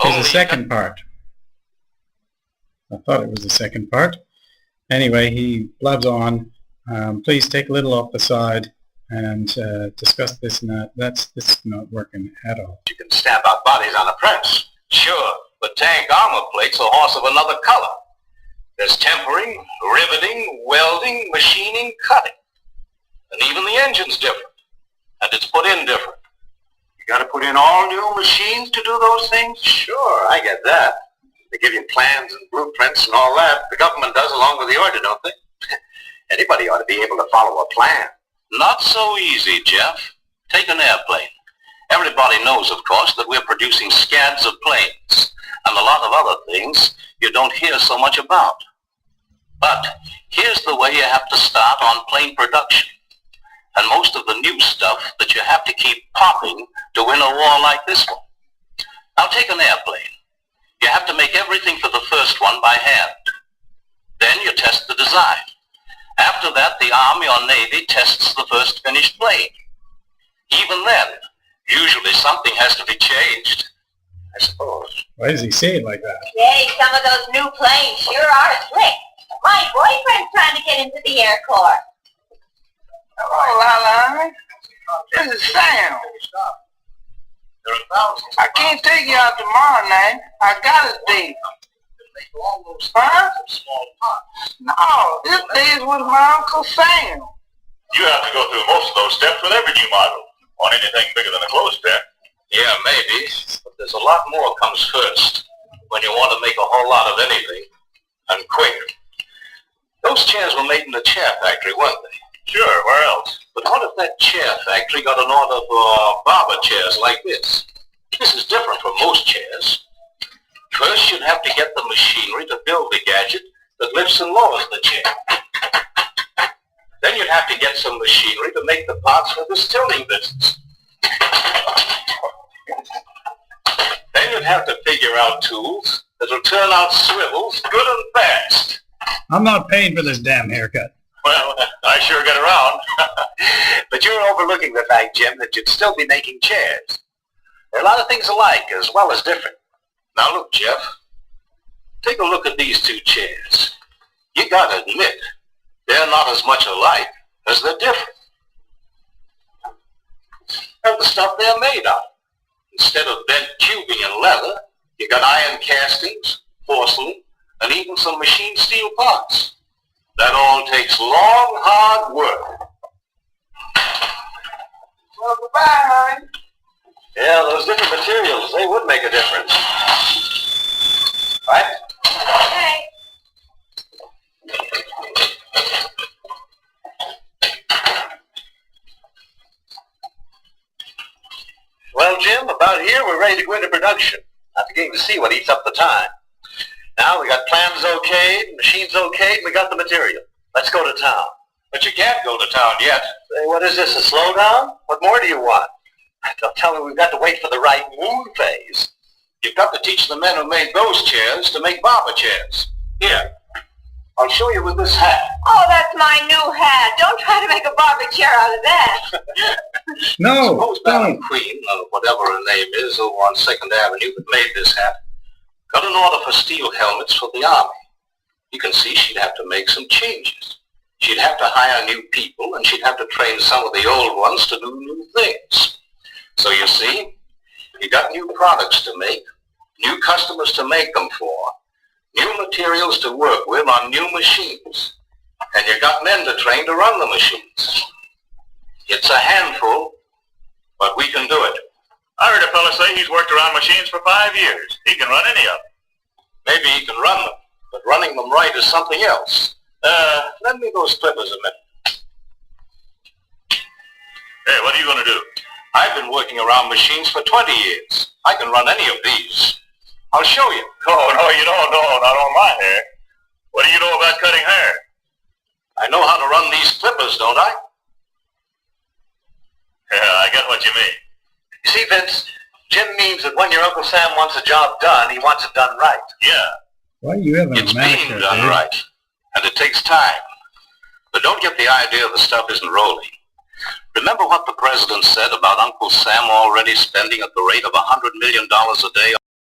There's a second part. I thought it was the second part. Anyway, he blabs on. Please take a little off the side and discuss this and that. This is not working at all. You can stamp out bodies on a press. Sure, but tank armor plates are horse of another color. There's tempering, riveting, welding, machining, cutting. And even the engine's different. And it's put in different. You gotta put in all new machines to do those things? Sure, I get that. They give you plans and blueprints and all that. The government does along with the order, don't they? Anybody ought to be able to follow a plan. Not so easy, Jeff. Take an airplane. Everybody knows, of course, that we're producing scads of planes and a lot of other things you don't hear so much about. But here's the way you have to start on plane production. And most of the new stuff that you have to keep popping to win a war like this one. Now take an airplane. You have to make everything for the first one by hand. Then you test the design. After that, the Army or Navy tests the first finished plane. Even then, usually something has to be changed, I suppose. Why does he say it like that? Hey, some of those new planes sure are slick. My boyfriend's trying to get into the Air Corps. Hello, Lala. This is Sam. I can't take you out tomorrow night. I got a date. Huh? No, this day is with my Uncle Sam. You have to go through most of those steps with every new model. On anything bigger than a clothespin. Yeah, maybe, but there's a lot more comes first when you want to make a whole lot of anything, and quick. Those chairs were made in the chair factory, weren't they? Sure, where else? But what if that chair factory got an order for barber chairs like this? This is different from most chairs. First, you'd have to get the machinery to build the gadget that lifts and lowers the chair. Then you'd have to get some machinery to make the parts for this tilting business. Then you'd have to figure out tools that'll turn out swivels good and fast. I'm not paying for this damn haircut. Well, I sure get around. But you're overlooking the fact, Jim, that you'd still be making chairs. There are a lot of things alike as well as different. Now look, Jeff, take a look at these two chairs. You gotta admit, they're not as much alike as they're different. And the stuff they're made of. Instead of bent tubing and leather, you got iron castings, porcelain, and even some machine steel parts. That all takes long, hard work. Well, goodbye, honey. Yeah, those different materials, they would make a difference. Right? Hey. Well, Jim, about here, we're ready to go into production. I'm beginning to see what eats up the time. Now, we got plans okayed, machines okayed, and we got the material. Let's go to town. But you can't go to town yet. Hey, what is this, a slowdown? What more do you want? Don't tell me we've got to wait for the right moon phase. You've got to teach the men who made those chairs to make barber chairs. Here, I'll show you with this hat. Oh, that's my new hat. Don't try to make a barber chair out of that. No, Suppose Madam don't. Queen, or whatever her name is, over on 2nd Avenue that made this hat, got an order for steel helmets for the Army. You can see she'd have to make some changes. She'd have to hire new people, and she'd have to train some of the old ones to do new things. So you see, you got new products to make, new customers to make them for, new materials to work with on new machines, and you got men to train to run the machines. It's a handful, but we can do it. I heard a fella say he's worked around machines for 5 years. He can run any of them. Maybe he can run them, but running them right is something else. Lend me those clippers a minute. Hey, what are you going to do? I've been working around machines for 20 years. I can run any of these. I'll show you. No, you don't. No, not on my hair. What do you know about cutting hair? I know how to run these clippers, don't I? Yeah, I get what you mean. You see, Vince, Jim means that when your Uncle Sam wants a job done, he wants it done right. Yeah. Why are you having It's a being manicure, done dude? right, and it takes time. But don't get the idea the stuff isn't rolling. Remember what the president said about Uncle Sam already spending at the rate of $100 million a day